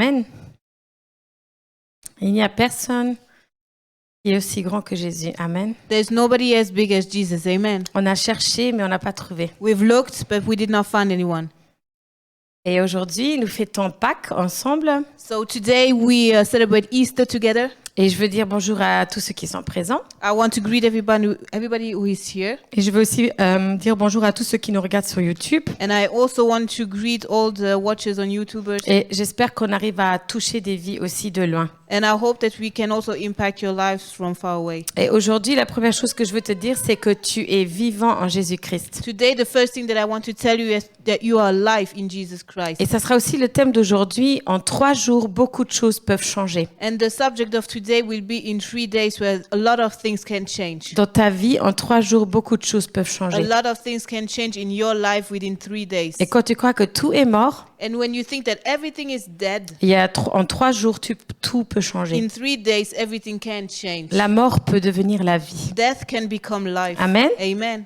Amen. Il n'y a personne qui est aussi grand que Jésus. Amen. There's nobody as big as Jesus. Amen. On a cherché, mais on n'a pas trouvé. We've looked, but we did not find anyone. Et aujourd'hui, nous fêtons Pâques ensemble. So today we celebrate Easter together. Et je veux dire bonjour à tous ceux qui sont présents. I want to greet everybody who is here. Et je veux aussi dire bonjour à tous ceux qui nous regardent sur YouTube. And I also want to greet all the watchers on YouTubers. Et j'espère qu'on arrive à toucher des vies aussi de loin. And I hope that we can also impact your lives from far away. Et aujourd'hui, la première chose que je veux te dire, c'est que tu es vivant en Jésus-Christ. Today, the first thing that I want to tell you is that you are alive in Jesus Christ. Et ça sera aussi le thème d'aujourd'hui. En 3 jours, beaucoup de choses peuvent changer. And the subject of today will be in 3 days where a lot of things can change. Dans ta vie, en 3 jours, beaucoup de choses peuvent A changer. lot of things can change in your life within 3 days. Et quand tu crois que tout est mort, And when you think that everything is dead, en 3 jours, tout peut changer. in 3 days everything can change. La mort peut devenir la vie. Death can become life. Amen. Amen.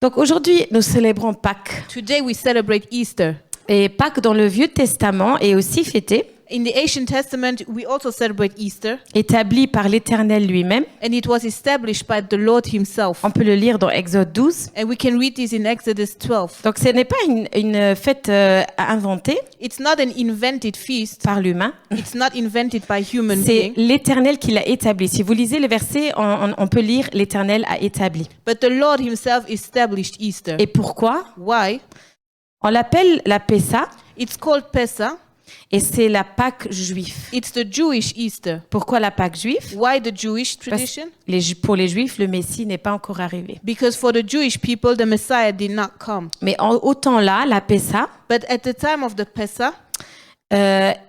Donc aujourd'hui, nous célébrons Pâques. Today we celebrate Easter. Et Pâques dans le Vieux Testament est aussi fêté, In the Ancient Testament, we also celebrate Easter, établi par l'Éternel lui-même. and it was established by the Lord himself. On peut le lire dans Exode 12. And we can read this in Exodus 12. Donc ce n'est pas une fête inventée It's not an invented feast. par l'humain. It's not invented by human C'est being. l'Éternel qui l'a établi. Si vous lisez le verset, on peut lire l'Éternel a établi. But the Lord himself established Easter. Et pourquoi? Why? On l'appelle la Pessa It's called Pesach. et c'est la Pâque juive. It's the Jewish Easter. Pourquoi la Pâque juive? Why the Jewish Parce tradition? pour les Juifs, le Messie n'est pas encore arrivé. Because for the Jewish people, the Messiah did not come. Mais autant là, la Pessa But at the time of the Pesach,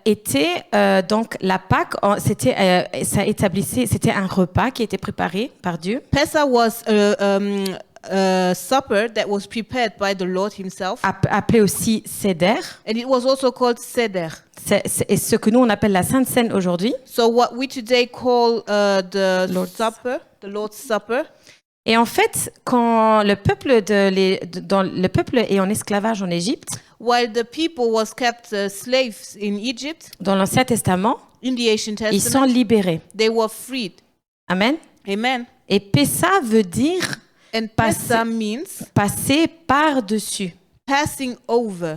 était donc la Pâque. C'était un repas qui était préparé par Dieu, Pesach was a supper that was prepared by the Lord himself. appelé aussi Seder. And it was also called Seder. C'est ce que nous on appelle la Sainte Seine aujourd'hui. So what we today call the Lord's supper, the Lord's Supper. Et en fait, quand le peuple est en esclavage en Égypte, While the people was kept slaves in Egypt, dans l'Ancien Testament, in the Ancient ils sont Testament, libérés. they were freed. Amen. Amen. Et Pessa veut dire And Passer. Pesach means passer par-dessus. passing over.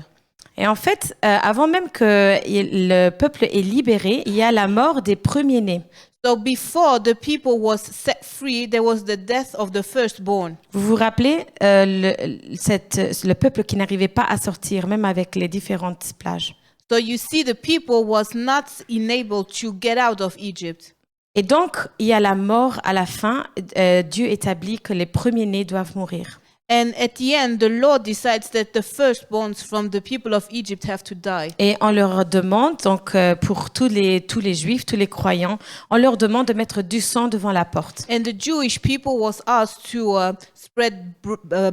Et en fait, avant même que le peuple est libéré, il y a la mort des premiers-nés. So before the people was set free, there was the death of the firstborn. Vous vous rappelez le peuple qui n'arrivait pas à sortir, même avec les différentes plages. So you see, the people was not enabled to get out of Egypt. Et donc, il y a la mort à la fin. Dieu établit que les premiers-nés doivent mourir. And at the end, the Lord decides that the firstborns from the people of Egypt have to die. Et on leur demande, donc pour tous les Juifs, tous les croyants, on leur demande de mettre du sang devant la porte. And the Jewish people was asked to spread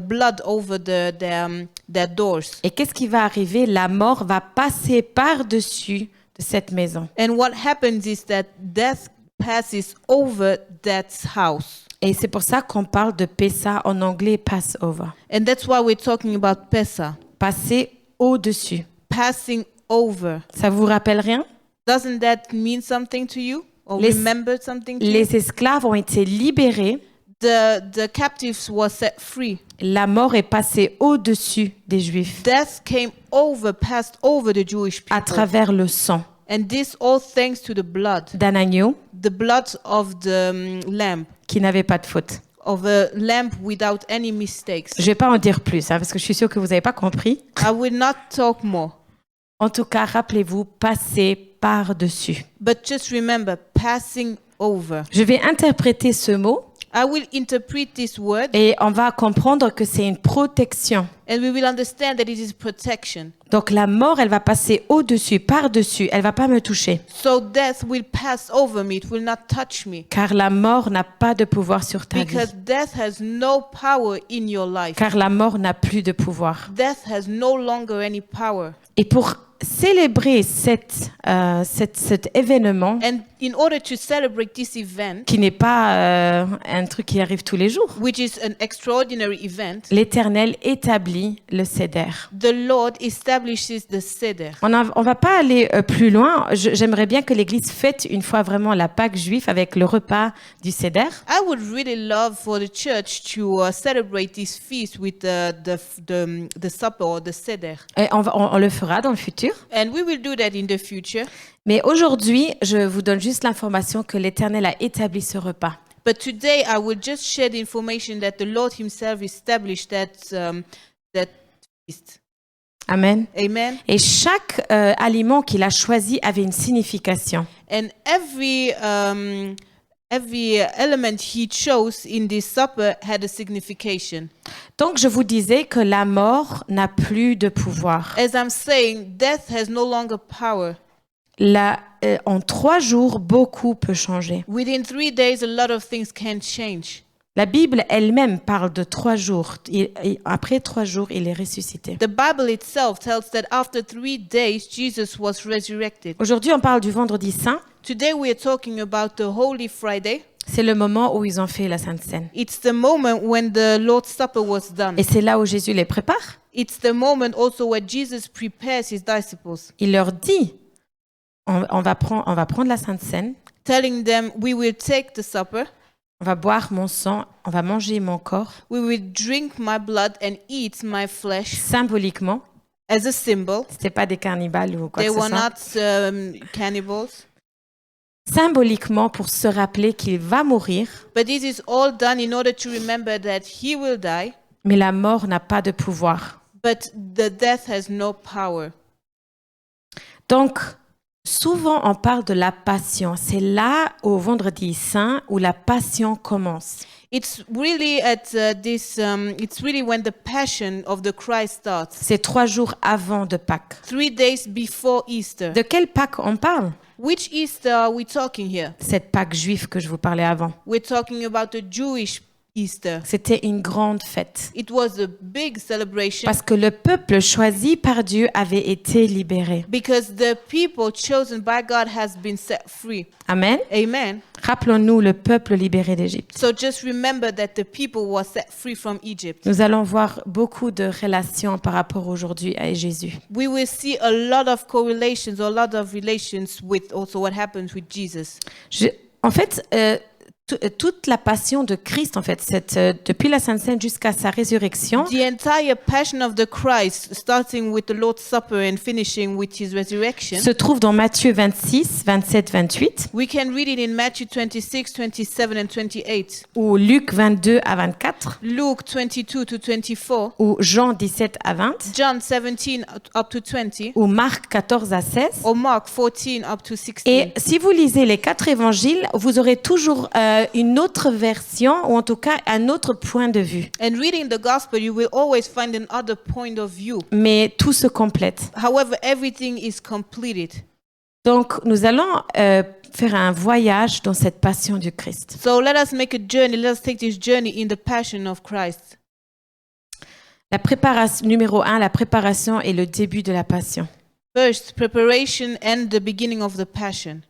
blood over their doors. Et qu'est-ce qui va arriver? La mort va passer par-dessus de cette maison. And what happens is that death passes over that house. Et c'est pour ça qu'on parle de Pessa en anglais, Passover. And that's why we're talking about Pesach, Passer au-dessus. passing over. Ça vous rappelle rien? Doesn't that mean something to you? Or Les- remember something to you? Les esclaves ont été libérés. The captives were set free. La mort est passée au-dessus des Juifs Death passed over the Jewish à people. travers le sang And this all thanks to the blood d'un blood of the lamb, qui n'avait pas de faute. of a lamb without any mistakes. Je ne vais pas en dire plus, parce que je suis sûre que vous n'avez pas compris. I will not talk more, En tout cas, rappelez-vous, passer par-dessus. but just remember, passing over. Je vais interpréter ce mot I will interpret this word, et on va comprendre que c'est une protection. and we will understand that it is protection. Donc la mort, elle va passer au-dessus, par-dessus. Elle va pas me toucher. So death will pass over me, it will not touch me. Car la mort n'a pas de pouvoir sur ta vie. Because death has no power in your life. Car la mort n'a plus de pouvoir. Death has no longer any power. Et pour célébrer cet événement, And in order to celebrate this event, qui n'est pas un truc qui arrive tous les jours, which is an extraordinary event, l'Éternel établit le Seder. the Lord establishes the Seder. On va pas aller plus loin. J'aimerais bien que l'Église fête une fois vraiment la Pâque juive avec le repas du Seder. I would really love for the church to celebrate this feast with the supper or the Seder. Et on le fera dans le futur. And we will do that in the future. Mais aujourd'hui, je vous donne juste l'information que l'Éternel a établi ce repas. But today I will just share the information that the Lord himself established that feast. Amen. Amen. Et chaque aliment qu'il a choisi avait une signification. And every element he chose in this supper had a signification. Donc, je vous disais que la mort n'a plus de pouvoir. As I'm saying, death has no longer power. En 3 jours, beaucoup peut changer. Within 3 days, a lot of things can change. La Bible elle-même parle de 3 jours. Après 3 jours, il est ressuscité. The Bible itself tells that after 3 days, Jesus was resurrected. Aujourd'hui, on parle du vendredi saint. Today we are talking about the Holy Friday. C'est le moment où ils ont fait la Sainte Seine. It's the moment when the Lord's Supper was done. Et c'est là où Jésus les prépare. It's the moment also where Jesus prepares his disciples, Il leur dit, on va prendre la Sainte Seine, telling them, we will take the supper, on va boire mon sang, on va manger mon corps, we will drink my blood and eat my flesh symboliquement. as a symbol. C'était pas des cannibales ou quoi They que ce were soit. not cannibals. Symboliquement pour se rappeler qu'il va mourir, But this is all done in order to remember that he will die, mais la mort n'a pas de pouvoir. but the death has no power. Donc, souvent on parle de la passion. C'est là, au vendredi saint, où la passion commence. It's really it's really when the passion of the Christ starts. C'est 3 jours avant de Pâques. 3 days before Easter. De quelle Pâques on parle? Which Easter are we talking here? Cette Pâques juive que je vous parlais avant. We're talking about the Jewish Easter. C'était une grande fête. It was a big celebration Parce que le peuple choisi par Dieu avait été libéré. because the people chosen by God has been set free. Amen. Amen. Rappelons-nous le peuple libéré d'Égypte. So just remember that the people were set free from Egypt. Nous allons voir beaucoup de relations par rapport aujourd'hui à Jésus. We will see a lot of correlations, a lot of relations with also what happens with Jesus. En fait, toute la passion de Christ, en fait, depuis la Sainte Seine jusqu'à sa résurrection, The entire passion of the Christ, starting with the Lord's Supper and finishing with his resurrection, se trouve dans Matthieu 26, 27, 28, we can read it in Matthew 26, 27, and 28, ou Luc 22 à 24, Luke 22 to 24, ou Jean 17 à 20, John 17 up to 20, ou Marc 14 à 16. or Mark 14 up to 16. Et si vous lisez les 4 évangiles, vous aurez toujours une autre version, ou en tout cas un autre point de vue. And reading the gospel, you will always find another point of view. Mais tout se complète. However, everything is completed. Donc, nous allons faire un voyage dans cette passion du Christ. So let us make a journey. Let us take this journey in the passion of Christ. La préparation, numéro 1, la préparation est le début de la passion. First, preparation and the beginning of the passion.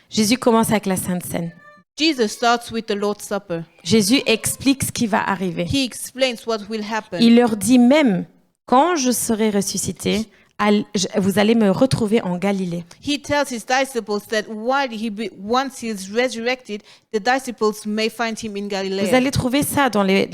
Jésus commence avec la Sainte Seine. Jesus starts with the Lord's Supper. Jésus explique ce qui va arriver. He explains what will happen. Il leur dit même, quand je serai ressuscité, vous allez me retrouver en Galilée. He tells his disciples that once he is resurrected, the disciples may find him in Vous Galilee. allez trouver ça dans les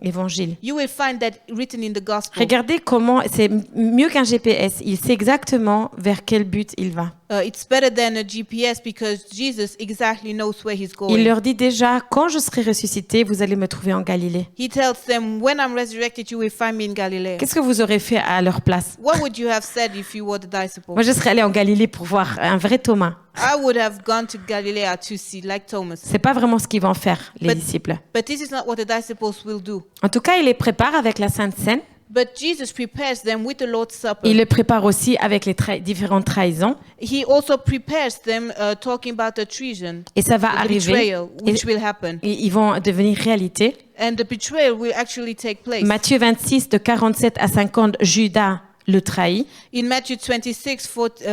évangiles. You will find that written in the gospel. Regardez comment, c'est mieux qu'un GPS. Il sait exactement vers quel but il va. It's better than a GPS because Jesus exactly knows where he's Il going. leur dit déjà, quand je serai ressuscité, vous allez me trouver en Galilée. He tells them, when I'm resurrected, you will find me in Galilee. Qu'est-ce que vous aurez fait à leur place? What would you have said if you were the disciple? Moi, je serais allée en Galilée pour voir un vrai Thomas. I would have gone to Galilee to see, like Thomas. C'est pas vraiment ce qu'ils vont faire, les But- disciples. But this is not what the disciples will do. En tout cas, il les prépare avec la Sainte Seine. But Jesus prepares them with the Lord's Supper. Il les prépare aussi avec les différentes trahisons. He also prepares them talking about the treason, Et ça va the arriver. betrayal, Et which will happen. ils vont devenir réalité. And the betrayal will actually take place. Matthieu 26, de 47 à 50, Judas, le trahit. In Matthew 26,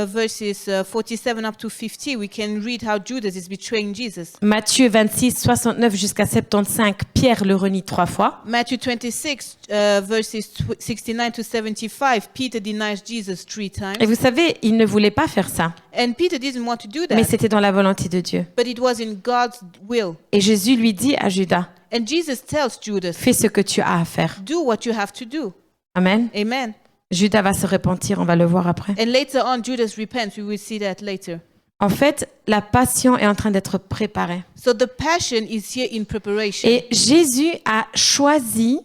verses 47 up to 50, we can read how Judas is betraying Jesus. Matthieu 26, 69 jusqu'à 75, Pierre le renie 3 fois. Matthew 26, verses 69 to 75, Peter denies Jesus 3 times. Et vous savez, il ne voulait pas faire ça, And Peter didn't want to do mais that, c'était dans la volonté de Dieu. but it was in God's will. Et Jésus lui dit à Judas, And Jesus tells Judas, fais ce que tu as à faire. do what you have to do. Amen. Amen. Judas va se repentir, on va le voir après. And later on, Judas repents. We will see that later. En fait, la passion est en train d'être préparée. So the passion is here in preparation. Et Jésus a choisi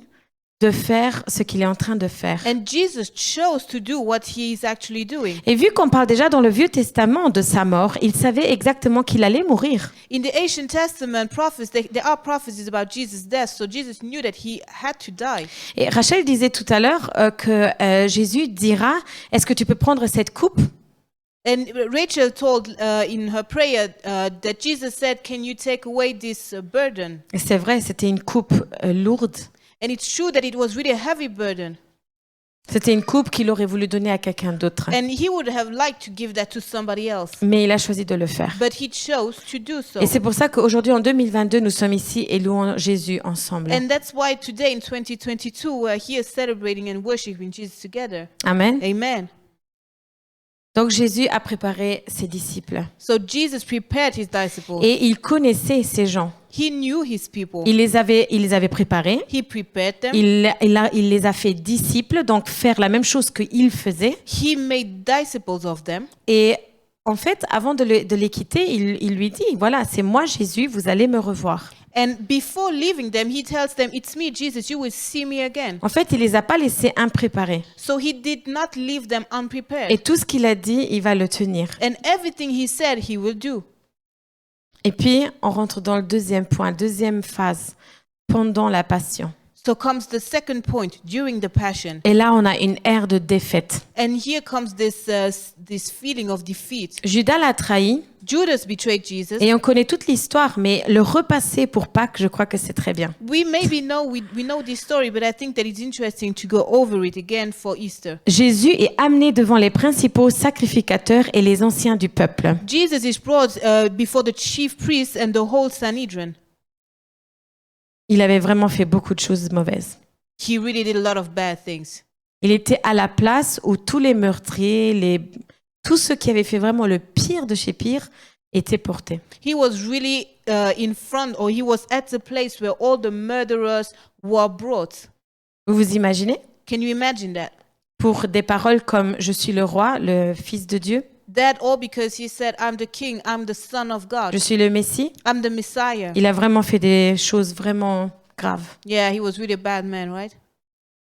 de faire ce qu'il est en train de faire. And Jesus chose to do what he is actually doing. Et vu qu'on parle déjà dans le Vieux Testament de sa mort, il savait exactement qu'il allait mourir. In the Ancient Testament, there are prophecies about Jesus' death, so Jesus knew that he had to die. Et Rachel disait tout à l'heure que Jésus dira, est-ce que tu peux prendre cette coupe? And Rachel told in her prayer that Jesus said, can you take away this burden? Et c'est vrai, c'était une coupe lourde. And it's true that it was really a heavy burden. C'était une coupe qu'il aurait voulu donner à quelqu'un d'autre. And he would have liked to give that to somebody else. Mais il a choisi de le faire. But he chose to do so. Et c'est pour ça qu'aujourd'hui, en 2022, nous sommes ici et louons Jésus ensemble. And that's why today in 2022, we're here celebrating and worshiping Jesus together. Amen. Amen. Donc Jésus a préparé ses disciples. So Jesus prepared his disciples. Et il connaissait ces gens. He knew his people. Il les avait préparés. He prepared them. Il les a fait disciples, donc faire la même chose qu'il faisait. He made disciples of them. Et en fait, avant de les quitter, il lui dit, voilà, c'est moi Jésus, vous allez me revoir. And before leaving them, he tells them, it's me, Jesus, you will see me again. En fait, il les a pas laissés impréparés. So he did not leave them unprepared. Et tout ce qu'il a dit, il va le tenir. And everything he said, he will do. Et puis, on rentre dans le deuxième point, deuxième phase, pendant la passion. So comes the second point, during the passion. Et là, on a une ère de défaite. And here comes this feeling of defeat. Judas l'a trahi, Judas betrayed Jesus. et on connaît toute l'histoire, mais le repasser pour Pâques, je crois que c'est très bien. We maybe know, we know this story, but I think that it's interesting to go over it again for Easter. Jésus est amené devant les principaux sacrificateurs et les anciens du peuple. Jesus is brought before the chief priests and the whole Sanhedrin. Il avait vraiment fait beaucoup de choses mauvaises. He really did a lot of bad things. Il était à la place où tous les meurtriers, tous ceux qui avaient fait vraiment le pire de chez pire étaient portés. He was really in front, or he was at the place where all the murderers were brought. Vous vous imaginez? Can you imagine that? Pour des paroles comme « Je suis le roi, le fils de Dieu »,« That all because he said, I'm the king, I'm the son of God, Je suis le Messie », I'm the Messiah. il a vraiment fait des choses vraiment graves. Yeah, he was really a bad man, right?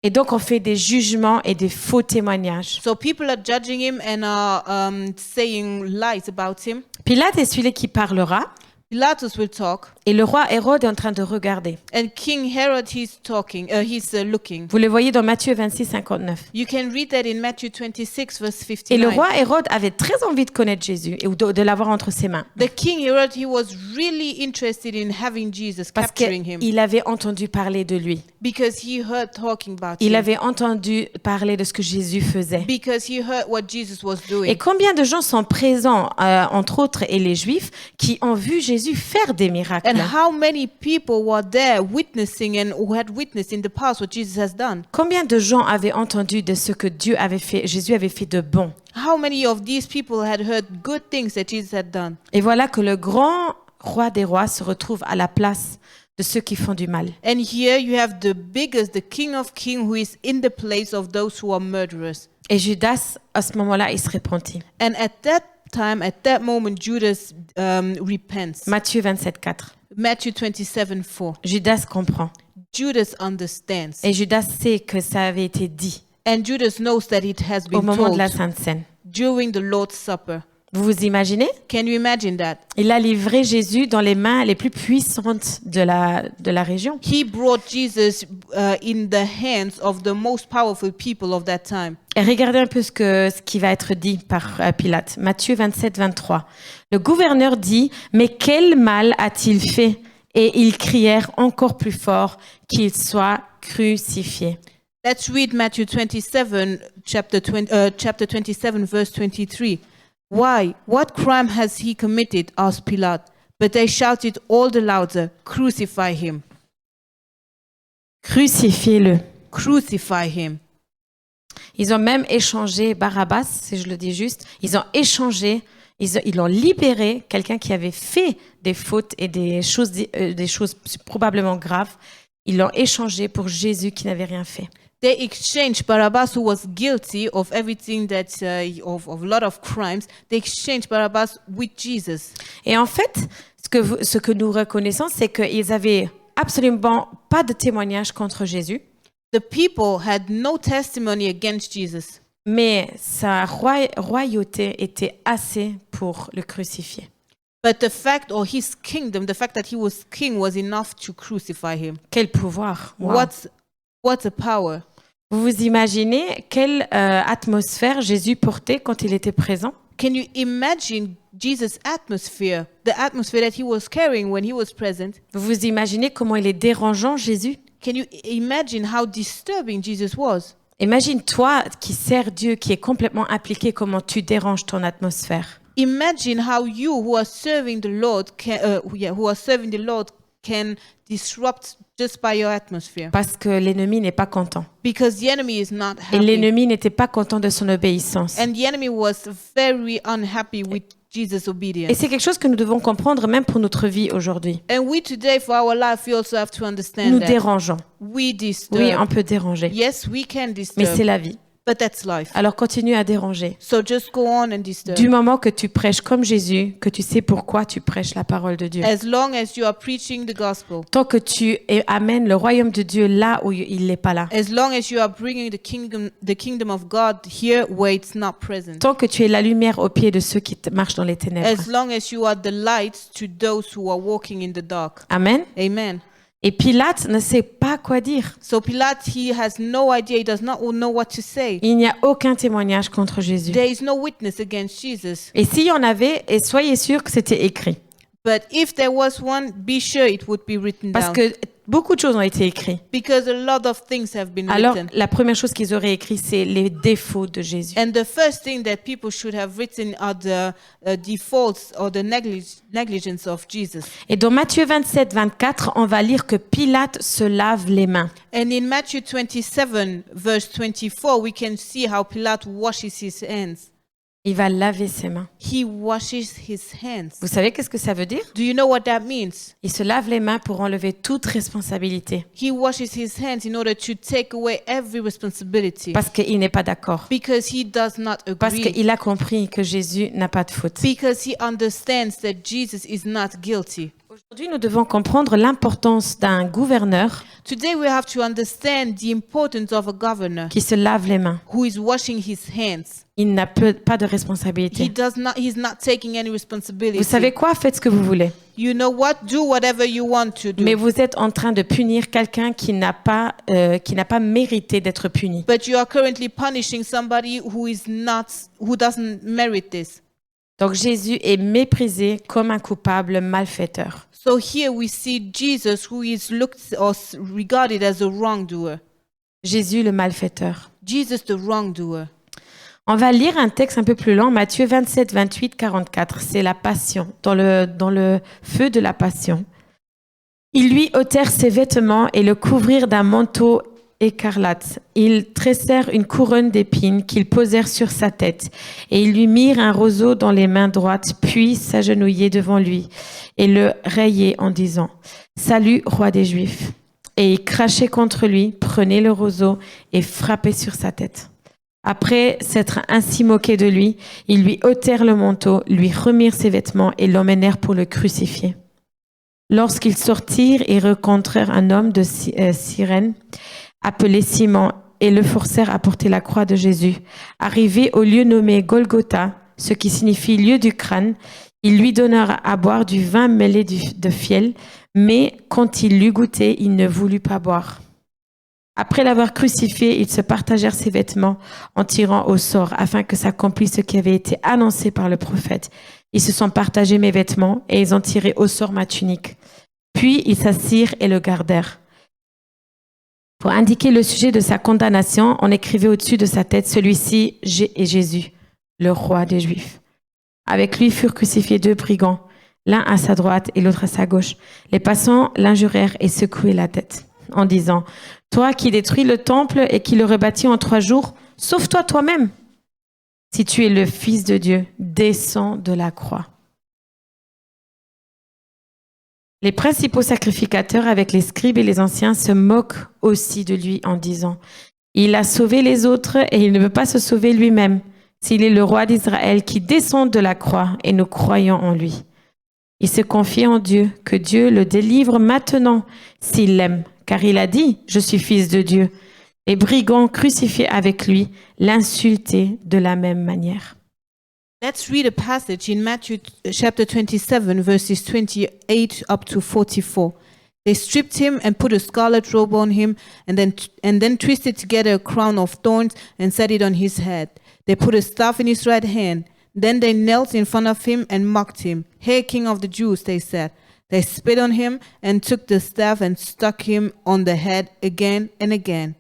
Et donc, on fait des jugements et des faux témoignages. So people are judging him and are saying lies about him. Pilate est celui qui parlera, Pilatus will talk, et le roi Hérode est en train de regarder. and King Herod, he's talking, he's looking. Vous le voyez dans Matthieu 26, 59. You can read that in Matthew 26, verse Et le 59. roi Hérode avait très envie de connaître Jésus et de l'avoir entre ses mains. The King Herod, he was really interested in having Jesus, Parce capturing him, qu'il avait entendu parler de lui. because he heard talking about Il him, avait entendu parler de ce que Jésus faisait. because he heard what Jesus was Et doing. combien de gens sont présents, entre autres, et les Juifs, qui ont vu Jésus faire des miracles? And how many people were there witnessing and who had witnessed in the past what Jesus has done? Combien de gens avaient entendu de ce que Jésus avait fait de bon? How many of these people had heard good things that Jesus had done? Et voilà que le grand roi des rois se retrouve à la place de ceux qui font du mal. And here you have the biggest, the King of Kings, who is in the place of those who are murderers. Et Judas, à ce moment-là, il se repentit. And at that time, at that moment, Judas repents. Matthieu 27, 4. Matthew 27:4. Judas comprend. Judas understands. Et Judas sait que ça avait été dit And Judas knows that it has au been moment de told la Sainte Seine. during the Lord's Supper. Vous vous imaginez? Can you imagine that? Il a livré Jésus dans les mains les plus puissantes de la région. He brought Jesus in the hands of the most powerful people of that time. Et regardez un peu ce qui va être dit par Pilate. Matthieu 27, 23. Le gouverneur dit, « Mais quel mal a-t-il fait ?» Et ils crièrent encore plus fort qu'il soit crucifié. Let's read Matthew 27, chapter 27, verse 23. Why? What crime has he committed? Asked Pilate. But they shouted all the louder, crucify him. Crucifiez-le. Crucify him. Ils ont même échangé Barabbas, si je le dis juste. Ils ont échangé, ils ont libéré quelqu'un qui avait fait des fautes et des choses probablement graves. Ils l'ont échangé pour Jésus qui n'avait rien fait. They exchanged Barabbas, who was guilty of everything of a lot of crimes. They exchanged Barabbas with Jesus. Et en fait, ce que nous reconnaissons, c'est qu'ils avaient absolument pas de témoignage contre Jésus. The people had no testimony against Jesus, Mais sa royauté était assez pour le crucifier. but the fact that he was king was enough to crucify him. Quel pouvoir! Wow. What a power! Vous vous imaginez quelle atmosphère Jésus portait quand il était présent? Can you imagine Jesus' atmosphere, the atmosphere that he was carrying when he was present? Vous vous imaginez comment il est dérangeant, Jésus? Can you imagine how disturbing Jesus was? Imagine toi qui sers Dieu, qui est complètement impliqué, comment tu déranges ton atmosphère. Imagine how you, who are serving the Lord, can disrupt just by your atmosphere. Parce que l'ennemi n'est pas content. Because the enemy is not Et happy. l'ennemi n'était pas content de son obéissance. And the enemy was very unhappy with Jesus' Et obedience. c'est quelque chose que nous devons comprendre même pour notre vie aujourd'hui. And we today, for our life, we also have to understand Nous that dérangeons. we disturb. Oui, on peut déranger. Yes, we can Mais disturb, c'est la vie. but that's life. Alors continue à déranger. So just go on and disturb. Du moment que tu prêches comme Jésus, que tu sais pourquoi tu prêches la parole de Dieu. As long as you are preaching the gospel, Tant que tu amènes le royaume de Dieu là où il n'est pas là. as long as you are bringing the kingdom of God here where it's not present, Tant que tu es la lumière aux pieds de ceux qui marchent dans les ténèbres. as long as you are the light to those who are walking in the dark. Amen. Amen. Et Pilate ne sait pas quoi dire. So Pilate, he has no idea, he does not know what to say. Il n'y a aucun témoignage contre Jésus. There is no witness against Jesus. Et s'il y en avait, et soyez sûrs que c'était écrit. But if there was one, be sure it would be written Parce down. que beaucoup de choses ont été écrites. Because a lot of things have been Alors, written. la première chose qu'ils auraient écrit, c'est les défauts de Jésus. And the first thing that people should have written are the defaults or the negligence of Jesus. Et dans Matthieu 27, 24, on va lire que Pilate se lave les mains. And in Matthew 27, verse 24, we can see how Pilate washes his hands. Il va laver ses mains. He washes his hands. Vous savez qu'est-ce que ça veut dire? Do you know what that means? Il se lave les mains pour enlever toute responsabilité. He washes his hands in order to take away every responsibility. Parce qu'il n'est pas d'accord. Because he does not Parce agree. qu'il a compris que Jésus n'a pas de faute. Because he understands that Jesus is not guilty. Aujourd'hui, nous devons comprendre l'importance d'un gouverneur Today we have to understand the importance of a governor qui se lave les mains. who is washing his hands. Il n'a pas de responsabilité. He's not taking any responsibility. Vous savez quoi? Faites ce que vous voulez. You know what? Do whatever you want to do. Mais vous êtes en train de punir quelqu'un qui n'a pas mérité d'être puni. But you are currently punishing somebody who doesn't merit this. Donc Jésus est méprisé comme un coupable malfaiteur. So here we see Jesus who is looked or regarded as a wrongdoer. Jésus le malfaiteur. Jesus the wrongdoer. On va lire un texte un peu plus long, Matthieu 27, 28, 44. C'est la passion, dans le feu de la passion. Ils lui ôtèrent ses vêtements et le couvrirent d'un manteau écarlate. Ils tressèrent une couronne d'épines qu'ils posèrent sur sa tête. Et ils lui mirent un roseau dans les mains droites, puis s'agenouillaient devant lui et le rayaient en disant « Salut, roi des Juifs !» Et ils crachaient contre lui, prenaient le roseau et frappaient sur sa tête. Après s'être ainsi moqués de lui, ils lui ôtèrent le manteau, lui remirent ses vêtements et l'emmenèrent pour le crucifier. Lorsqu'ils sortirent, ils rencontrèrent un homme de Cyrène, appelé Simon, et le forcèrent à porter la croix de Jésus. Arrivé au lieu nommé Golgotha, ce qui signifie lieu du crâne, ils lui donnèrent à boire du vin mêlé de fiel, mais quand il l'eut goûté, il ne voulut pas boire. Après l'avoir crucifié, ils se partagèrent ses vêtements en tirant au sort, afin que s'accomplisse ce qui avait été annoncé par le prophète. Ils se sont partagés mes vêtements, et ils ont tiré au sort ma tunique. Puis ils s'assirent et le gardèrent. Pour indiquer le sujet de sa condamnation, on écrivait au-dessus de sa tête, celui-ci est Jésus, le roi des Juifs. Avec lui furent crucifiés 2 brigands, l'un à sa droite et l'autre à sa gauche. Les passants l'injurèrent et secouaient la tête, en disant, « Toi qui détruis le temple et qui le rebâtis en 3 jours, sauve-toi toi-même. Si tu es le Fils de Dieu, descends de la croix. » Les principaux sacrificateurs avec les scribes et les anciens se moquent aussi de lui en disant, « Il a sauvé les autres et il ne veut pas se sauver lui-même, s'il est le roi d'Israël qui descend de la croix et nous croyons en lui. » Il se confiait en Dieu, que Dieu le délivre maintenant s'il l'aime, car il a dit, « Je suis fils de Dieu. » Les brigands crucifiés avec lui l'insultaient de la même manière. Let's read a passage in Matthew chapter 27, verses 28 up to 44. They stripped him and put a scarlet robe on him, and then twisted together a crown of thorns and set it on his head. They put a staff in his right hand. Then they knelt in front of him and mocked him. "Hail, King of the Jews," they said. They spit on him and took the staff and struck him on the head again and again.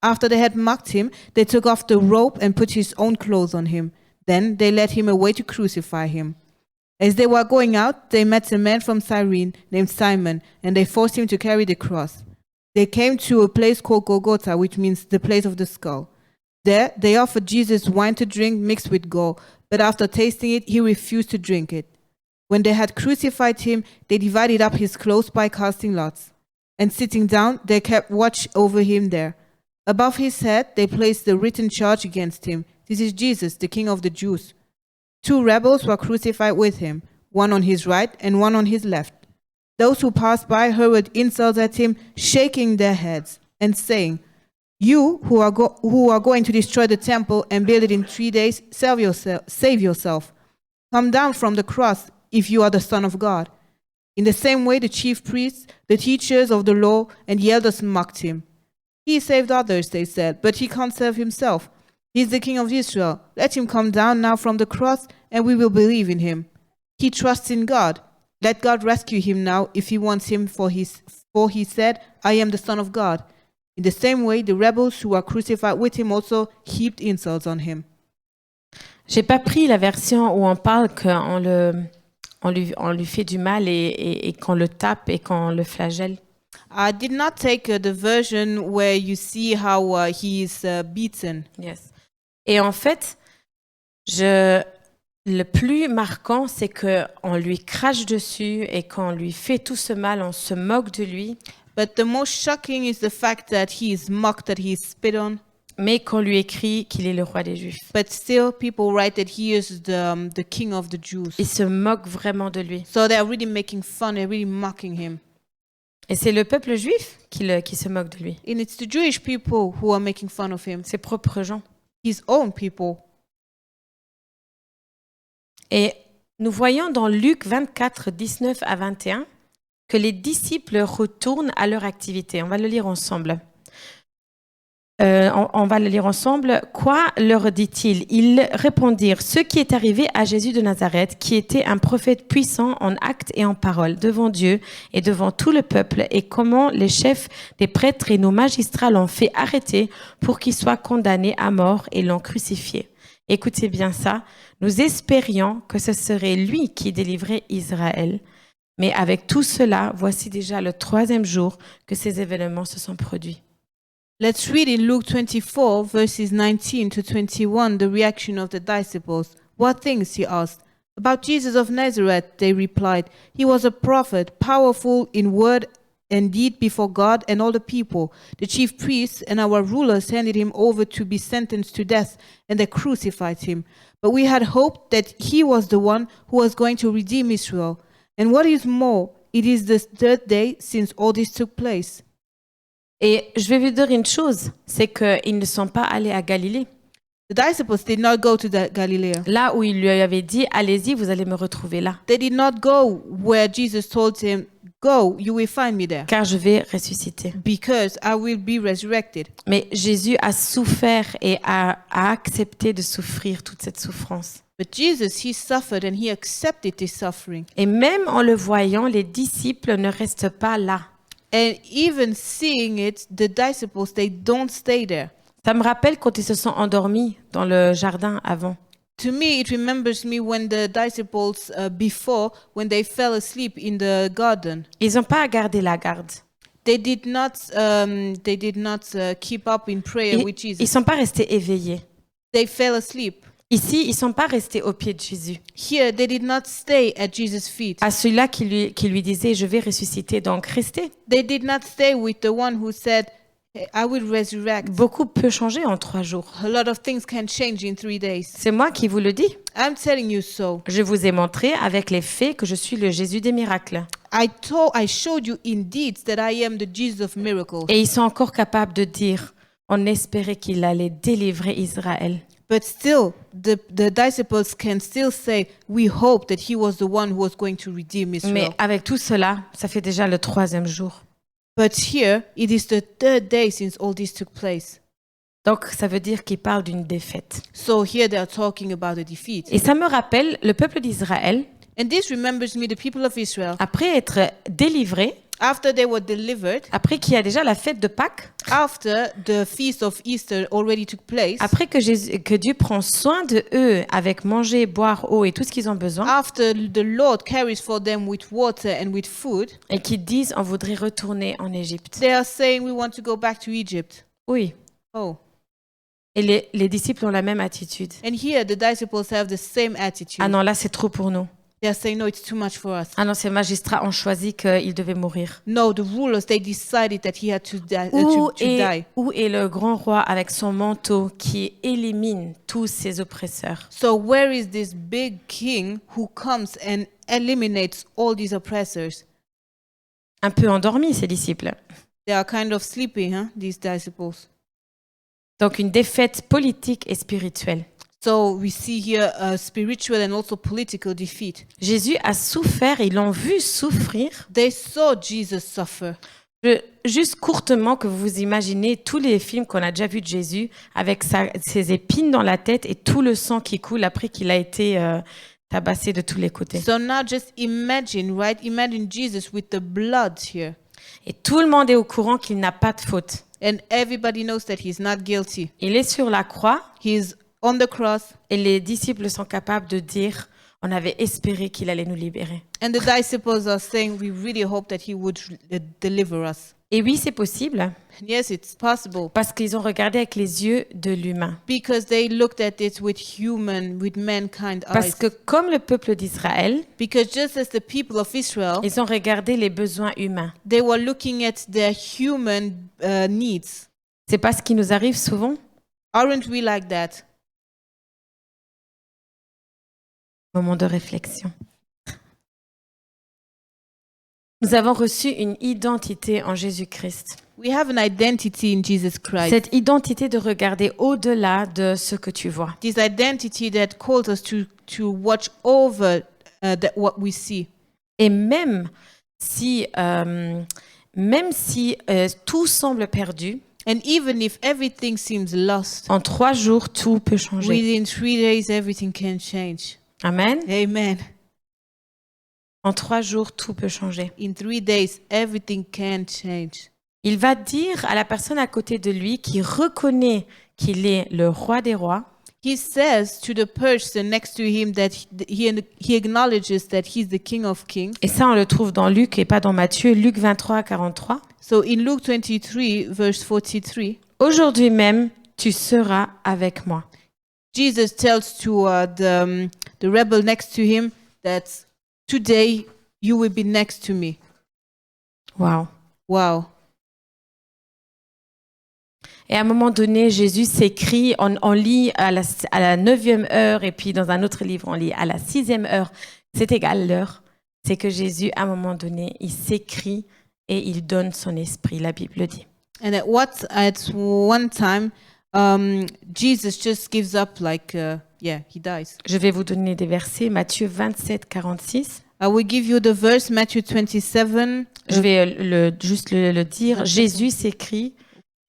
After they had mocked him, they took off the robe and put his own clothes on him. Then they led him away to crucify him. As they were going out, they met a man from Cyrene named Simon, and they forced him to carry the cross. They came to a place called Golgotha, which means the place of the skull. There, they offered Jesus wine to drink mixed with gall, but after tasting it, he refused to drink it. When they had crucified him, they divided up his clothes by casting lots. And sitting down, they kept watch over him there. Above his head, they placed the written charge against him. "This is Jesus, the King of the Jews." 2 rebels were crucified with him, one on his right and one on his left. Those who passed by hurled insults at him, shaking their heads and saying, "You who are going to destroy the temple and build it in 3 days, save yourself. Come down from the cross if you are the Son of God." In the same way, the chief priests, the teachers of the law, and the elders mocked him. "He saved others," they said, "but he can't save himself. He's the King of Israel. Let him come down now from the cross, and we will believe in him. He trusts in God. Let God rescue him now if he wants him, for he said, 'I am the Son of God.'" In the same way, the rebels who were crucified with him also heaped insults on him. J'ai pas pris la version où on parle on lui fait du mal et qu'on le tape et qu'on le flagelle. I did not take the version where you see how he is beaten. Yes. Et en fait, le plus marquant, c'est qu'on lui crache dessus et qu'on lui fait tout ce mal, on se moque de lui. But the most shocking is the fact that he is mocked, that he is spit on. Mais qu'on lui écrit qu'il est le roi des Juifs. But still, people write that he is the king of the Jews. Ils se moquent vraiment de lui. So they are really making fun, they're really mocking him. Et c'est le peuple juif qui se moque de lui. And it's the Jewish people who are making fun of him. Ses propres gens. His own people. Et nous voyons dans Luc 24, 19 à 21 que les disciples retournent à leur activité. On va le lire ensemble. Quoi leur dit-il? Ils répondirent, ce qui est arrivé à Jésus de Nazareth, qui était un prophète puissant en actes et en paroles devant Dieu et devant tout le peuple, et comment les chefs des prêtres et nos magistrats l'ont fait arrêter pour qu'il soit condamné à mort et l'ont crucifié. Écoutez bien ça, nous espérions que ce serait lui qui délivrait Israël. Mais avec tout cela, voici déjà le 3e jour que ces événements se sont produits. Let's read in Luke 24, verses 19 to 21, the reaction of the disciples. "What things?" he asked. "About Jesus of Nazareth," they replied. "He was a prophet, powerful in word and deed before God and all the people. The chief priests and our rulers handed him over to be sentenced to death, and they crucified him. But we had hoped that he was the one who was going to redeem Israel. And what is more, it is the 3rd day since all this took place." Et je vais vous dire une chose, c'est qu'ils ne sont pas allés à Galilée. The disciples did not go to Galilee. Là où il lui avait dit, allez-y, vous allez me retrouver là. They did not go where Jesus told him, "Go, you will find me there." Car je vais ressusciter. Because I will be resurrected. Mais Jésus a souffert et a accepté de souffrir toute cette souffrance. But Jesus, he suffered and he accepted this suffering. Et même en le voyant, les disciples ne restent pas là. And even seeing it, the disciples, they don't stay there. Ça me rappelle quand ils se sont endormis dans le jardin avant. To me, it remembers me when the disciples when they fell asleep in the garden. Ils n'ont pas gardé la garde. They did not keep up in prayer with Ils ne Jesus. sont pas restés éveillés. They fell asleep. Ici, ils ne sont pas restés au pied de Jésus. Here, they did not stay at Jesus' feet. À celui-là qui lui disait, je vais ressusciter, donc restez. They did not stay with the one who said, I will resurrect. Beaucoup peut changer en 3 jours. A lot of things can change in 3 days. C'est moi qui vous le dis. I'm telling you so. Je vous ai montré avec les faits que je suis le Jésus des miracles. I showed you in deeds that I am the Jesus of miracles. Et ils sont encore capables de dire, on espérait qu'il allait délivrer Israël. But still, the disciples can still say, we hope that he was the one who was going to redeem Israel. Mais avec tout cela, ça fait déjà le 3e jour. But here, it is the 3rd day since all this took place. Donc ça veut dire qu'ils parlent d'une défaite. So here they are talking about a defeat. Et ça me rappelle le peuple d'Israël, And this remembers me the people of Israel. après être délivré, After they were delivered, après qu'il y a déjà la fête de Pâques, after the feast of Easter already took place, après que Dieu prend soin de eux avec manger, boire, eau et tout ce qu'ils ont besoin, after the Lord carries for them with water and with food, et qu'ils disent on voudrait retourner en Égypte. they are saying we want to go back to Egypt. Oui. Oh. Et les disciples ont la même attitude. And here the disciples have the same attitude. Ah non, là c'est trop pour nous. They are saying, no, it's too much for us. Ah non, ces magistrats ont choisi qu'il devait mourir. No, the rulers, they decided that he had to die. Où est le grand roi avec son manteau qui élimine tous ses oppresseurs? So where is this big king who comes and eliminates all these oppressors? Un peu endormis, ces disciples. They are kind of sleepy, these disciples. Donc une défaite politique et spirituelle. So we see here a spiritual and also political defeat. Jésus a souffert, ils l'ont vu souffrir. They saw Jesus suffer. Juste courtement, que vous vous imaginez tous les films qu'on a déjà vus de Jésus avec ses épines dans la tête et tout le sang qui coule après qu'il a été tabassé de tous les côtés. So now just imagine, right? Imagine Jesus with the blood here. Et tout le monde est au courant qu'il n'a pas de faute. And everybody knows that he's not guilty. Il est sur la croix. He's on the cross. Et les disciples sont capables de dire, on avait espéré qu'il allait nous libérer. And the disciples are saying, we really hope that he would deliver us. Et oui, c'est possible, And yes, it's possible. parce qu'ils ont regardé avec les yeux de l'humain. Because they looked at it with mankind Parce eyes. que comme le peuple d'Israël, Because just as the people of Israel, ils ont regardé les besoins humains. they were looking at their human needs. C'est pas ce qui nous arrive souvent. Aren't we like that? Moment de réflexion. Nous avons reçu une identité en Jésus-Christ. We have an identity in Jesus Christ. Cette identité de regarder au-delà de ce que tu vois. This identity that calls us to watch over what we see. Et même si tout semble perdu, And even if everything seems lost, en 3 jours, tout peut changer. within 3 days, everything can change. Amen. Amen. En 3 jours, tout peut changer. In 3 days, everything can change. Il va dire à la personne à côté de lui qui reconnaît qu'il est le roi des rois, He says to the person next to him that he acknowledges that he's the King of Kings. et ça on le trouve dans Luc et pas dans Matthieu, Luc 23, 43. So in Luke 23, verse 43, Aujourd'hui même, tu seras avec moi. Jesus tells to the rebel next to him that today you will be next to me. Wow. Wow. Et à un moment donné, Jésus s'écrit, on lit à la 9e heure, et puis dans un autre livre, on lit à la 6e heure. C'est égal l'heure. C'est que Jésus, à un moment donné, il s'écrit et il donne son esprit, la Bible dit. And at one time, Jesus just gives up he dies. Je vais vous donner des versets, Matthieu 27, 46. I will give you the verse, Matthew 27. Je vais juste le dire. Jésus s'écrit.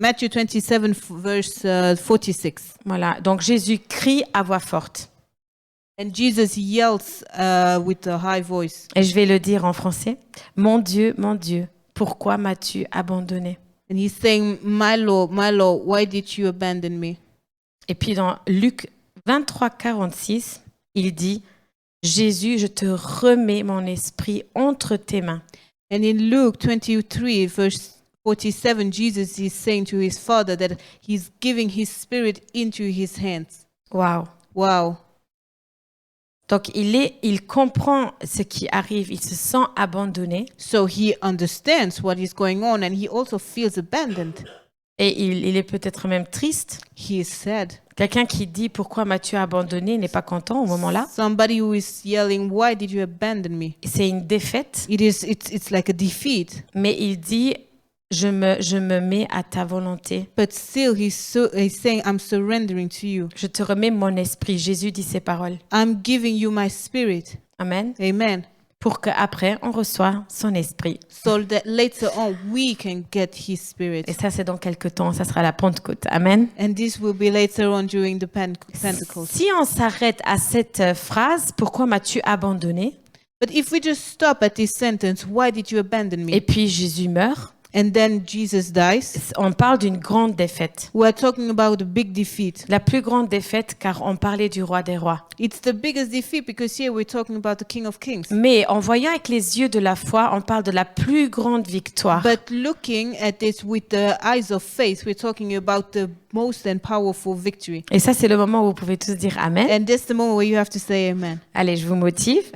Matthew 27, verse 46. Voilà, donc Jésus crie à voix forte. And Jesus yells with a high voice. Et je vais le dire en français. Mon Dieu, pourquoi m'as-tu abandonné? And he's saying, my Lord, why did you abandon me? Et puis dans Luc 23, 46, il dit, Jésus, je te remets mon esprit entre tes mains. And in Luke 23, verse 47, Jesus is saying to his Father that he's giving his spirit into his hands. Waouh! Wow. Donc il comprend ce qui arrive, il se sent abandonné So he understands what is going on and he also feels abandoned. et il est peut-être même triste. He is sad. Quelqu'un qui dit pourquoi m'as-tu abandonné n'est pas content au moment-là. Somebody who is yelling, why did you abandon me? C'est une défaite, It's like a defeat. mais il dit je me mets à ta volonté. But still he's saying, I'm surrendering to you. Je te remets mon esprit. Jésus dit ces paroles. I'm giving you my spirit. Amen. Amen. Pour qu'après on reçoit son esprit. So that later on we can get his spirit. Et ça c'est dans quelques temps, ça sera la Pentecôte. Amen. And this will be later on during the Pentecost. Si on s'arrête à cette phrase, pourquoi m'as-tu abandonné? But if we just stop at this sentence, why did you abandon me? Et puis Jésus meurt. And then Jesus dies. On parle d'une grande défaite. We're talking about a big defeat. La plus grande défaite car on parlait du roi des rois. It's the biggest defeat because here we're talking about the King of Kings. Mais en voyant avec les yeux de la foi, on parle de la plus grande victoire. But looking at this with the eyes of faith, we're talking about the most and powerful victory. Et ça, c'est le moment où vous pouvez tous dire Amen. And that's the moment where you have to say amen. Allez, je vous motive.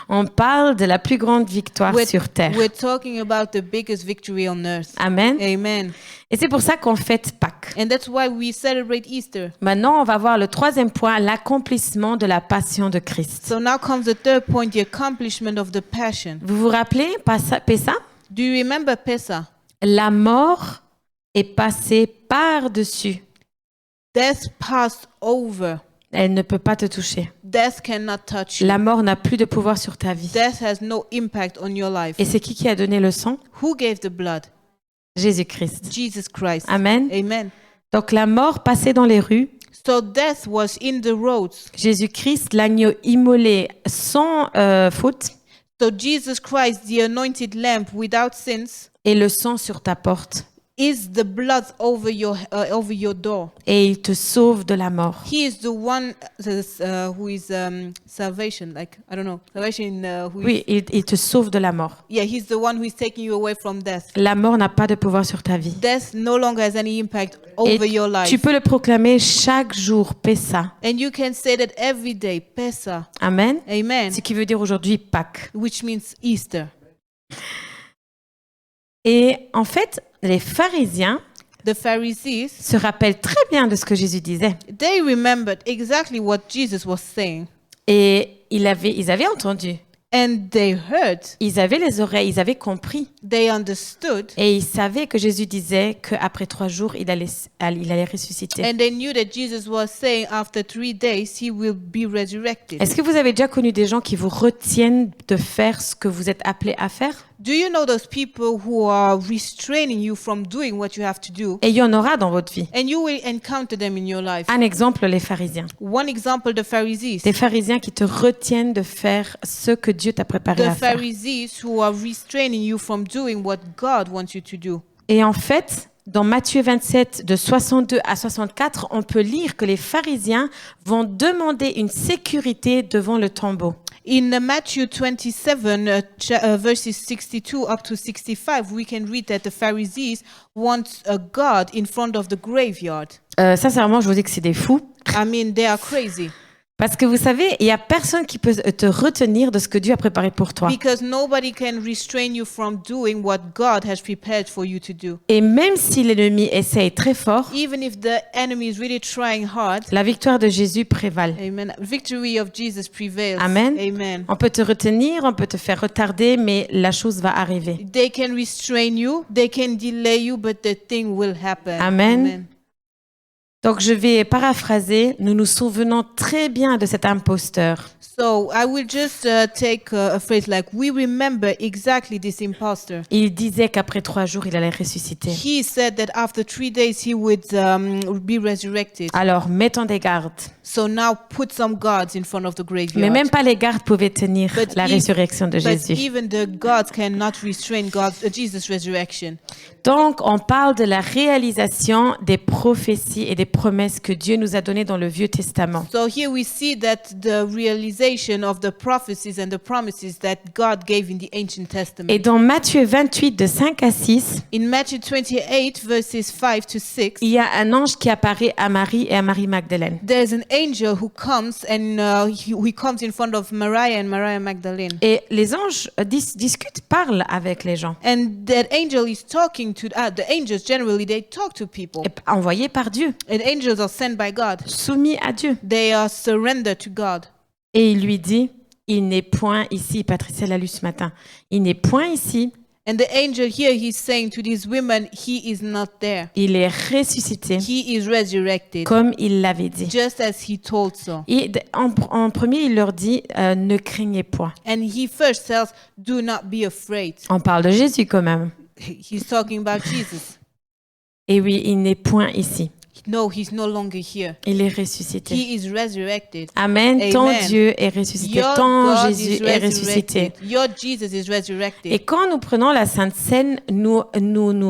On parle de la plus grande victoire sur terre. We're talking about the biggest victory on earth. Amen. Amen. Et c'est pour ça qu'on fête Pâques. And that's why we celebrate Easter. Maintenant, on va voir le troisième point, l'accomplissement de la passion de Christ. So now comes the third point, the accomplishment of the passion. Vous vous rappelez Pessa? Do you remember Pessah? La mort est passée par-dessus. Death passed over. Elle ne peut pas te toucher. Death cannot touch you. La mort n'a plus de pouvoir sur ta vie. Death has no impact on your life. Et c'est qui a donné le sang? Who gave the blood? Jésus-Christ. Jesus Christ. Amen. Amen. Donc la mort passait dans les rues. So death was in the roads. Jésus-Christ, l'agneau immolé sans faute, So Jesus Christ, the anointed lamb without sins, et le sang sur ta porte. is the blood over your door. Et il te sauve de la mort. He is the one who is salvation. Like I don't know, salvation. Oui, il te sauve de la mort. Yeah, he's the one who is taking you away from death. La mort n'a pas de pouvoir sur ta vie. Death no longer has any impact Et over your life. tu peux le proclamer chaque jour, Pessa. And you can say that every day, Pessah. Amen. Amen. Ce qui veut dire aujourd'hui Pâques. Which means Easter. Et en fait, les pharisiens The Pharisees, se rappellent très bien de ce que Jésus disait. they remembered exactly what Jesus was saying. Et ils avaient entendu. And they heard, Ils avaient les oreilles, ils avaient compris. they understood, Et ils savaient que Jésus disait qu'après 3 jours, il allait ressusciter. and they knew that Jesus was saying after 3 days he will be resurrected. Est-ce que vous avez déjà connu des gens qui vous retiennent de faire ce que vous êtes appelés à faire? Do you know those people who are restraining you from doing what you have to do? Et il y en aura dans votre vie. And you will encounter them in your life. Un exemple, les pharisiens. One example, the Pharisees. Des pharisiens qui te retiennent de faire ce que Dieu t'a préparé The à faire. Pharisees who are restraining you from doing what God wants you to do. Et en fait, dans Matthieu 27, de 62 à 64, on peut lire que les pharisiens vont demander une sécurité devant le tombeau. In Matthew 27, verses 62 up to 65, we can read that the Pharisees want a God in front of the graveyard. Sincèrement, je vous dis que c'est des fous. I mean, they are crazy. Parce que vous savez, il n'y a personne qui peut te retenir de ce que Dieu a préparé pour toi. Because nobody can restrain you from doing what God has prepared for you to do. Et même si l'ennemi essaye très fort, Even if the enemy is really trying hard, la victoire de Jésus prévale. amen, victory of Jesus prevails. Amen. Amen. On peut te retenir, on peut te faire retarder, mais la chose va arriver. They can restrain you, they can delay you, but the thing will happen. Amen. Donc je vais paraphraser, nous nous souvenons très bien de cet imposteur. So So I will just take a phrase like, we remember exactly this imposter. Il disait qu'après 3 jours, il allait ressusciter. He said that after 3 days he would be resurrected. Alors, mettons des gardes. So now put some guards in front of the Mais graveyard. même pas les gardes pouvaient tenir But la if- résurrection de But Jésus. even the guards cannot restrain Jesus' resurrection. Donc, on parle de la réalisation des prophéties et des promesses que Dieu nous a données dans le Vieux Testament. So here we see that the realization of the prophecies and the promises that God gave in the ancient Testament. Et dans Matthieu 28, de 5 à 6, In Matthew 28, verses 5 to 6, il y a un ange qui apparaît à Marie et à Marie-Magdalène. there's an angel who comes and he comes in front of Mariah and Mariah Magdalene. Et les anges discutent, parlent avec les gens, And that angel is talking to the angels. Generally, they talk to people. envoyés par Dieu, And angels are sent by God. soumis à Dieu. They are surrendered to God. Et il lui dit, il n'est point ici, Patricia l'a lu ce matin, il n'est point ici, And the angel here, he's saying to these women, he is not there. il est ressuscité, He is resurrected, comme il l'avait dit. just as he told so. Et en premier, il leur dit, ne craignez point. And he first tells, do not be afraid. On parle de Jésus quand même. He's talking about Jesus. Et oui, il n'est point ici. No, he's no longer here. Il est ressuscité. He is resurrected. Amen. Ton Amen. Dieu est ressuscité. Your Ton God Jésus is est ressuscité. resurrected. Your Jesus is resurrected. Et quand nous prenons la Sainte Seine, nous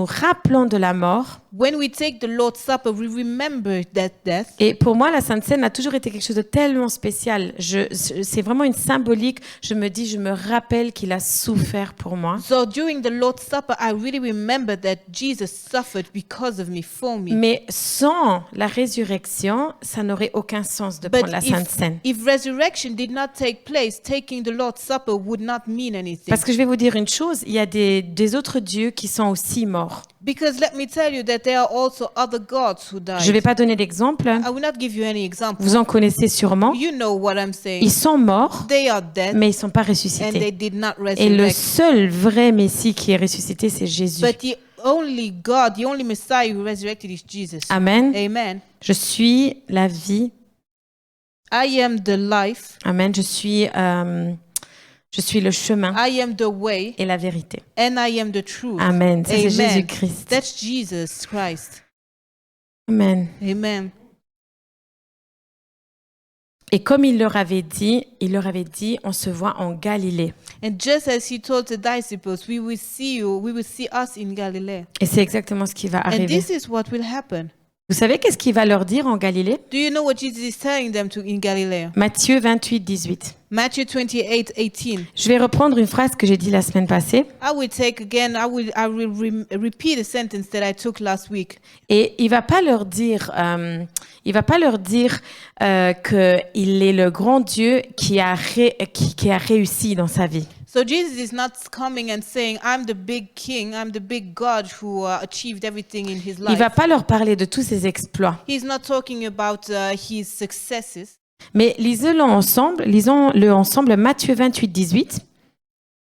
rappelons de la mort. When we take the Lord's Supper, we remember that death. Et pour moi, la Sainte Seine a toujours été quelque chose de tellement spécial. C'est vraiment une symbolique. Je me dis, je me rappelle qu'il a souffert pour moi. So during the Lord's Supper, I really remember that Jesus suffered because of me, for me. Mais sans la résurrection, ça n'aurait aucun sens de But prendre la Sainte Seine. if resurrection did not take place, taking the Lord's Supper would not mean anything. Parce que je vais vous dire une chose, il y a des autres dieux qui sont aussi morts. Because let me tell you that there are also other gods who died. Je ne vais pas donner d'exemple. I will not give you any example. Vous en connaissez sûrement. You know what I'm saying. Ils sont morts, They are dead mais ils ne sont pas and they ressuscités. did not Et le resurrect. seul vrai Messie qui est ressuscité, c'est Jésus. But the only God, the only Messiah who resurrected is Jesus. Amen. Amen. Je suis la vie. I am the life. Amen. Je suis le chemin I am the way et la vérité. and I am the truth. Amen. Ça, c'est Amen. Jésus-Christ. That's Jesus Christ. Amen. Amen. Et comme il leur avait dit, on se voit en Galilée. And just as he told the disciples, we will see us in Galilee. Et c'est exactement ce qui va And arriver. this is what will happen. Vous savez qu'est-ce qu'il va leur dire en Galilée? Do you know what Jesus is telling them in Galilee? Matthieu 28, 18. Matthew 28, 18. Je vais reprendre une phrase que j'ai dit la semaine passée. I will repeat a sentence that I took last week. Et il va pas leur dire qu'il est le grand Dieu qui a réussi dans sa vie. So Jesus is not coming and saying, I'm the big king, I'm the big God who achieved everything in his Il life. va pas leur parler de tous ses exploits. He's not talking about his successes. Mais lisons-le ensemble, Matthieu 28, 18,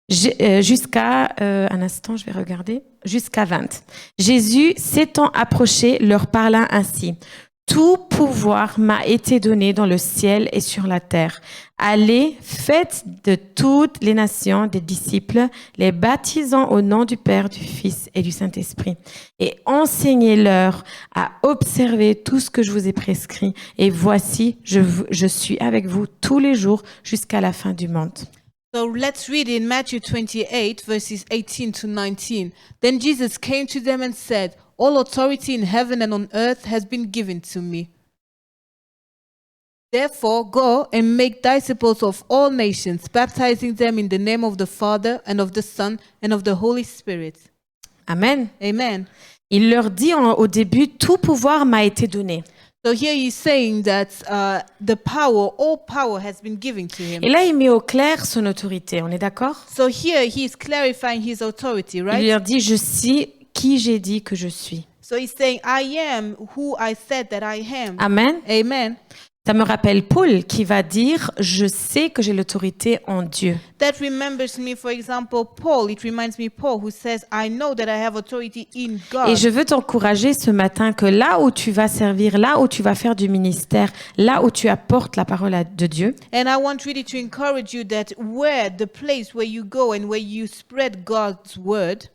jusqu'à, un instant, je vais regarder, jusqu'à 20. Jésus s'étant approché, leur parla ainsi. Tout pouvoir m'a été donné dans le ciel et sur la terre. Allez, faites de toutes les nations des disciples, les baptisant au nom du Père, du Fils et du Saint-Esprit. Et enseignez-leur à observer tout ce que je vous ai prescrit. Et voici, je suis avec vous tous les jours jusqu'à la fin du monde. So let's read in Matthew 28, verses 18 to 19. Then Jesus came to them and said, all authority in heaven and on earth has been given to me. Therefore, go and make disciples of all nations, baptizing them in the name of the Father and of the Son and of the Holy Spirit. Amen. Amen. Il leur dit au début, tout pouvoir m'a été donné. So here he's saying that all power has been given to him. Et là, il met au clair son autorité. On est d'accord? So here he is clarifying his authority, Il right? leur dit, je suis qui j'ai dit que je suis. So he's saying, I am who I said that I am. Amen. Amen. Ça me rappelle Paul qui va dire « Je sais que j'ai l'autorité en Dieu That remembers me, for example, Paul. It reminds me Paul who says, I know that I have authority in ». God. Et je veux t'encourager ce matin que là où tu vas servir, là où tu vas faire du ministère, là où tu apportes la parole de Dieu, And I want really to encourage you that where the place where you go and where you spread God's word,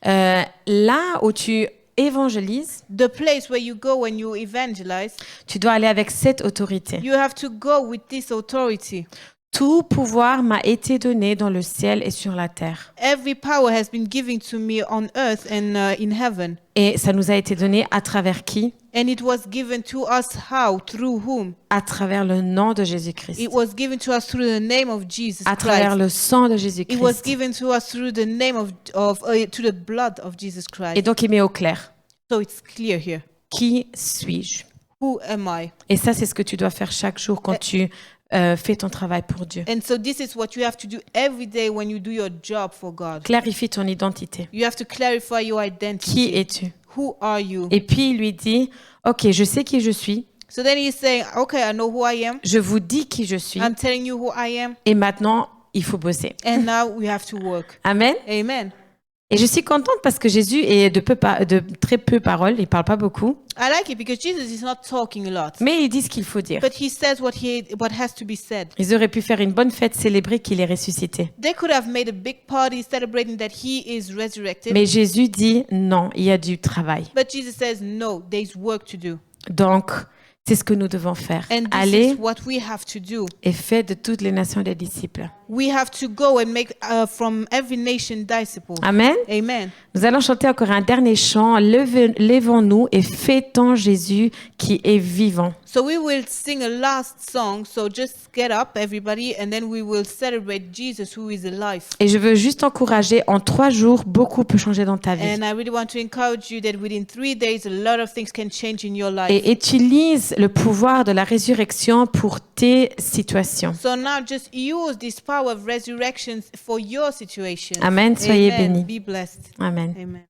là où tu évangélises, the place where you go when you evangelize, tu dois aller avec cette autorité. you have to go with this authority. Tout pouvoir m'a été donné dans le ciel et sur la terre. Every power has been given to me on earth and in heaven. Et ça nous a été donné à travers qui? And it was given to us how? Through whom? À travers le nom de Jésus-Christ. It was given to us through the name of Jesus À travers Christ. le sang de It was Jésus-Christ. given to us through the name to the blood of Jesus Christ. Et donc il met au clair. So it's clear here. Qui suis-je? Who am I? Et ça, c'est ce que tu dois faire chaque jour quand tu fais ton travail pour Dieu. And so this is what you have to do every day when you do your job for God. Clarifie ton identité. You have to clarify your identity. Qui es-tu? Who are you? Et puis il lui dit, ok, je sais qui je suis. So then he's saying, okay, I know who I am. Je vous dis qui je suis. I'm telling you who I am. Et maintenant, il faut bosser. And now we have to work. Amen. Amen. Et je suis contente parce que Jésus est de très peu paroles. Il parle pas beaucoup. I like it because Jesus is not talking a lot. Mais il dit ce qu'il faut dire. But he says what has to be said. Ils auraient pu faire une bonne fête, célébrer qu'il est ressuscité. They could have made a big party celebrating that he is resurrected. Mais Jésus dit non, il y a du travail. But Jesus says, no, there's work to do. Donc, c'est ce que nous devons faire. And this Allez is what we have to do. et faites de toutes les nations des disciples. We have to go and make from every nation disciples. Amen. Amen. Nous allons chanter encore un dernier chant. Levons-nous et fêtons Jésus qui est vivant. So we will sing a last song. So just get up, everybody, and then we will celebrate Jesus who is alive. Et je veux juste encourager, en 3 jours, beaucoup peut changer dans ta vie. And I really want to encourage you that within 3 days, a lot of things can change in your life. Et utilise le pouvoir de la résurrection pour tes situations. So now just use this power of resurrection for your situation. Amen. Soyez Amen. bénis. Be blessed. Amen. Amen.